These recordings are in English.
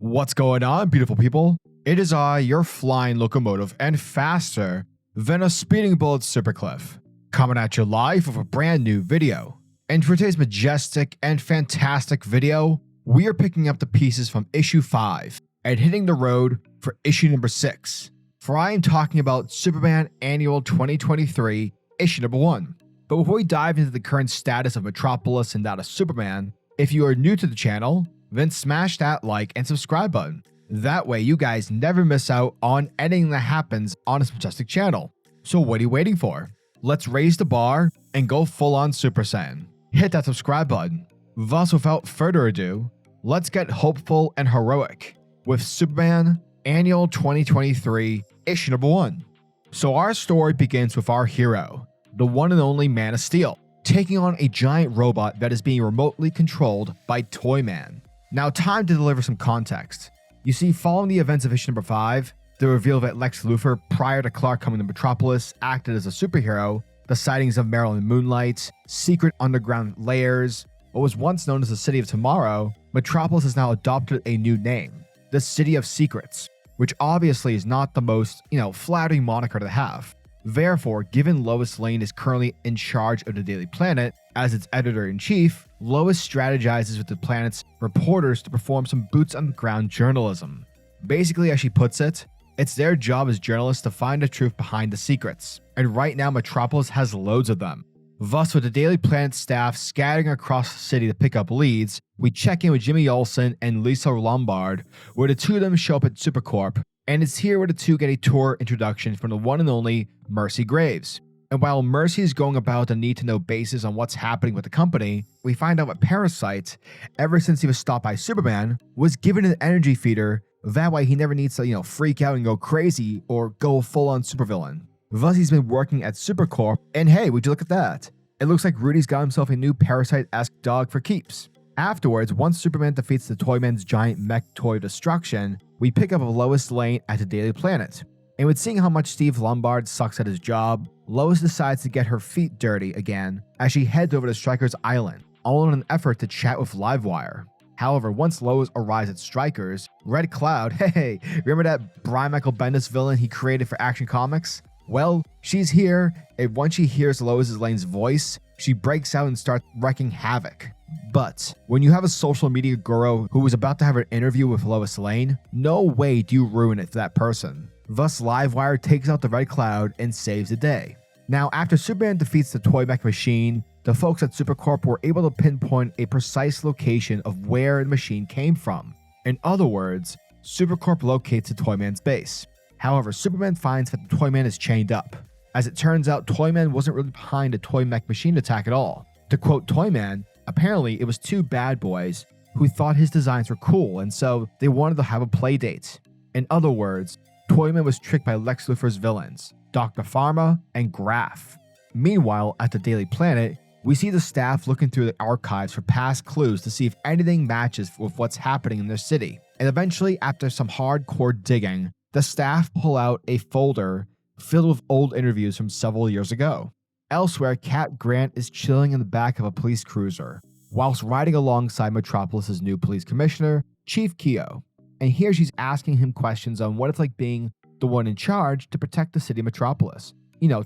What's going on, beautiful people? It is I, your flying locomotive, and faster than a speeding bullet SuperCliff, coming at you live with a brand new video. And for today's majestic and fantastic video, we are picking up the pieces from issue 5 and hitting the road for issue number 6. For I am talking about Superman Annual 2023, issue number 1. But before we dive into the current status of Metropolis and that of Superman, if you are new to the channel, then smash that like and subscribe button. That way you guys never miss out on anything that happens on this majestic channel. So what are you waiting for? Let's raise the bar and go full on Super Saiyan. Hit that subscribe button. Thus, without further ado, let's get hopeful and heroic with Superman Annual 2023 issue number 1. So our story begins with our hero, the one and only Man of Steel, taking on a giant robot that is being remotely controlled by Toyman. Now, time to deliver some context. You see, following the events of issue number 5, the reveal that Lex Luthor, prior to Clark coming to Metropolis, acted as a superhero, the sightings of Marilyn Moonlight, secret underground layers, what was once known as the City of Tomorrow, Metropolis has now adopted a new name, the City of Secrets, which obviously is not the most, flattering moniker to have. Therefore, given Lois Lane is currently in charge of the Daily Planet as its editor-in-chief, Lois strategizes with the planet's reporters to perform some boots-on-the-ground journalism. Basically, as she puts it, it's their job as journalists to find the truth behind the secrets, and right now Metropolis has loads of them. Thus, with the Daily Planet staff scattering across the city to pick up leads, we check in with Jimmy Olsen and Lisa Lombard, where the two of them show up at SuperCorp, and it's here where the two get a tour introduction from the one and only Mercy Graves. And while Mercy is going about the need-to-know basis on what's happening with the company, we find out that Parasite, ever since he was stopped by Superman, was given an energy feeder. That way he never needs to, freak out and go crazy or go full-on supervillain. Thus, he's been working at SuperCorp, and hey, would you look at that? It looks like Rudy's got himself a new Parasite-esque dog for keeps. Afterwards, once Superman defeats the Toyman's giant mech toy destruction, we pick up Lois Lane at the Daily Planet. And with seeing how much Steve Lombard sucks at his job, Lois decides to get her feet dirty again as she heads over to Stryker's Island, all in an effort to chat with Livewire. However, once Lois arrives at Stryker's, Red Cloud, hey, remember that Brian Michael Bendis villain he created for Action Comics? Well, she's here, and once she hears Lois Lane's voice, she breaks out and starts wreaking havoc. But when you have a social media guru who is about to have an interview with Lois Lane, no way do you ruin it for that person. Thus, Livewire takes out the Red Cloud and saves the day. Now, after Superman defeats the Toy Mech machine, the folks at SuperCorp were able to pinpoint a precise location of where the machine came from. In other words, SuperCorp locates the Toyman's base. However, Superman finds that the Toyman is chained up. As it turns out, Toyman wasn't really behind the Toy Mech machine attack at all. To quote Toyman, apparently it was two bad boys who thought his designs were cool, and so they wanted to have a play date. In other words, Toyman was tricked by Lex Luthor's villains, Dr. Pharma and Graph. Meanwhile, at the Daily Planet, we see the staff looking through the archives for past clues to see if anything matches with what's happening in their city. And eventually, after some hardcore digging, the staff pull out a folder filled with old interviews from several years ago. Elsewhere, Cat Grant is chilling in the back of a police cruiser, whilst riding alongside Metropolis' new police commissioner, Chief Keo. And here she's asking him questions on what it's like being the one in charge to protect the city of Metropolis.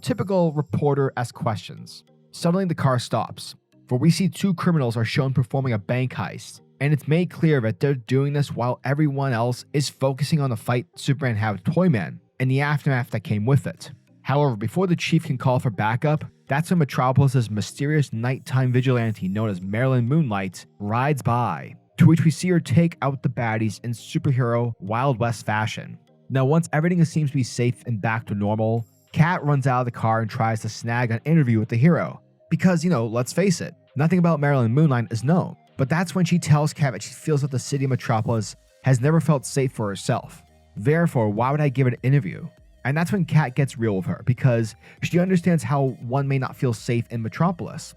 Typical reporter-esque questions. Suddenly the car stops, for we see two criminals are shown performing a bank heist, and it's made clear that they're doing this while everyone else is focusing on the fight Superman had with Toyman and the aftermath that came with it. However, before the chief can call for backup, that's when Metropolis' mysterious nighttime vigilante known as Marilyn Moonlight rides by, to which we see her take out the baddies in superhero Wild West fashion. Now, once everything seems to be safe and back to normal, Kat runs out of the car and tries to snag an interview with the hero. Because, let's face it, nothing about Marilyn Moonlight is known. But that's when she tells Kat that she feels that the city of Metropolis has never felt safe for herself. Therefore, why would I give an interview? And that's when Kat gets real with her, because she understands how one may not feel safe in Metropolis.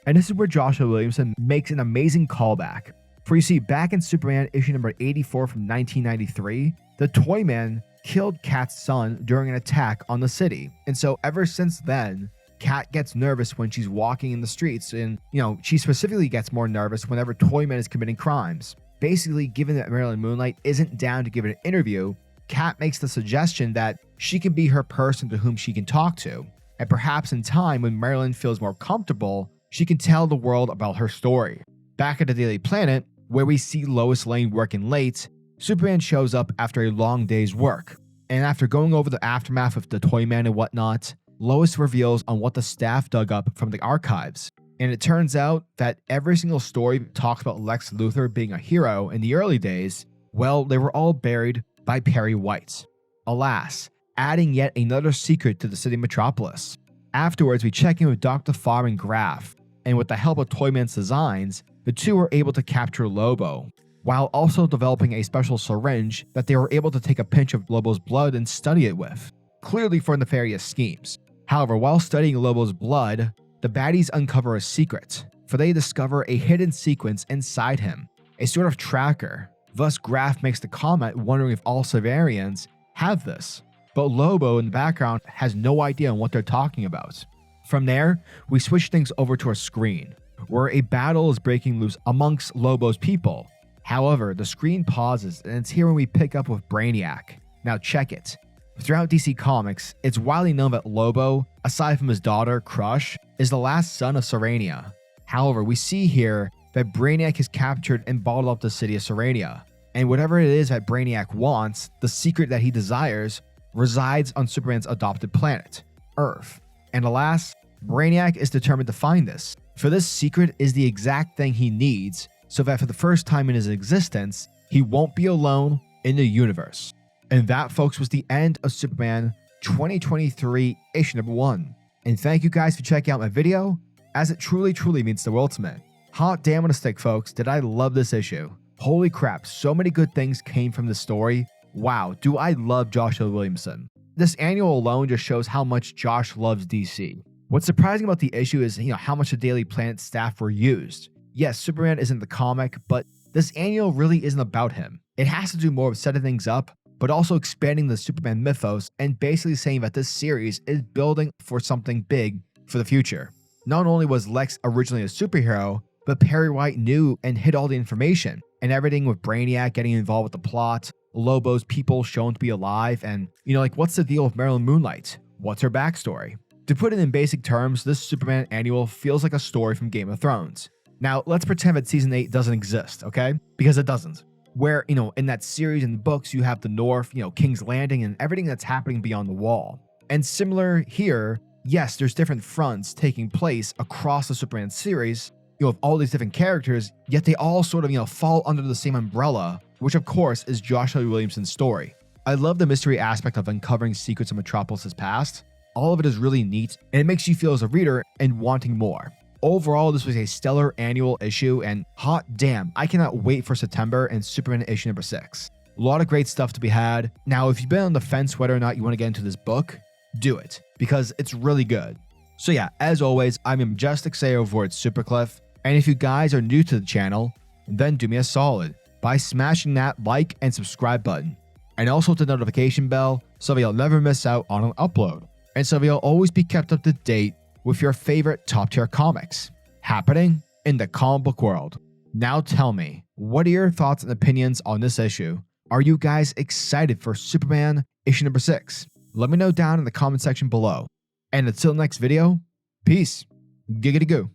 And this is where Joshua Williamson makes an amazing callback. For you see, back in Superman issue number 84 from 1993, the Toyman killed Kat's son during an attack on the city. And so ever since then, Kat gets nervous when she's walking in the streets, and she specifically gets more nervous whenever Toyman is committing crimes. Basically, given that Marilyn Moonlight isn't down to give an interview, Kat makes the suggestion that she can be her person to whom she can talk to, and perhaps in time when Marilyn feels more comfortable, she can tell the world about her story. Back at the Daily Planet, where we see Lois Lane working late, Superman shows up after a long day's work, and after going over the aftermath of the Toyman and whatnot, Lois reveals on what the staff dug up from the archives. And it turns out that every single story talks about Lex Luthor being a hero in the early days, well, they were all buried by Perry White. Alas, adding yet another secret to the city Metropolis. Afterwards, we check in with Dr. Farr and Graf, and with the help of Toyman's designs, the two were able to capture Lobo, while also developing a special syringe that they were able to take a pinch of Lobo's blood and study it with, clearly for nefarious schemes. However, while studying Lobo's blood, the baddies uncover a secret, for they discover a hidden sequence inside him, a sort of tracker. Thus, Graf makes the comment wondering if all Severians have this, but Lobo in the background has no idea on what they're talking about. From there, we switch things over to a screen, where a battle is breaking loose amongst Lobo's people. However, the screen pauses, and it's here when we pick up with Brainiac. Now check it. Throughout DC Comics, it's widely known that Lobo, aside from his daughter, Crush, is the last son of Serenia. However, we see here that Brainiac has captured and bottled up the city of Serenia, and whatever it is that Brainiac wants, the secret that he desires, resides on Superman's adopted planet, Earth. And alas, Brainiac is determined to find this, for this secret is the exact thing he needs, so that for the first time in his existence, he won't be alone in the universe. And that, folks, was the end of Superman 2023 issue number 1. And thank you guys for checking out my video, as it truly means the world to me. Hot damn on a stick, folks, did I love this issue. Holy crap, so many good things came from this story. Wow, do I love Josh L. Williamson. This annual alone just shows how much Josh loves DC. What's surprising about the issue is, how much the Daily Planet staff were used. Yes, Superman isn't the comic, but this annual really isn't about him. It has to do more with setting things up, but also expanding the Superman mythos and basically saying that this series is building for something big for the future. Not only was Lex originally a superhero, but Perry White knew and hid all the information, and everything with Brainiac getting involved with the plot, Lobo's people shown to be alive, and, what's the deal with Marilyn Moonlight? What's her backstory? To put it in basic terms, this Superman annual feels like a story from Game of Thrones. Now, let's pretend that Season 8 doesn't exist, okay? Because it doesn't. Where, in that series and books, you have the North, King's Landing, and everything that's happening beyond the wall. And similar here, yes, there's different fronts taking place across the Superman series, of all these different characters, yet they all sort of, fall under the same umbrella, which of course is Josh L. Williamson's story. I love the mystery aspect of uncovering secrets of Metropolis' past. All of it is really neat, and it makes you feel as a reader and wanting more. Overall, this was a stellar annual issue, and hot damn, I cannot wait for September and Superman issue number 6. A lot of great stuff to be had. Now, if you've been on the fence whether or not you want to get into this book, do it, because it's really good. So yeah, as always, I'm your majestic say over at SuperCliff, and if you guys are new to the channel, then do me a solid by smashing that like and subscribe button, and also the notification bell so that you'll never miss out on an upload, and so that you'll always be kept up to date with your favorite top tier comics happening in the comic book world. Now tell me, what are your thoughts and opinions on this issue? Are you guys excited for Superman issue number 6? Let me know down in the comment section below. And until next video, peace, giggity goo.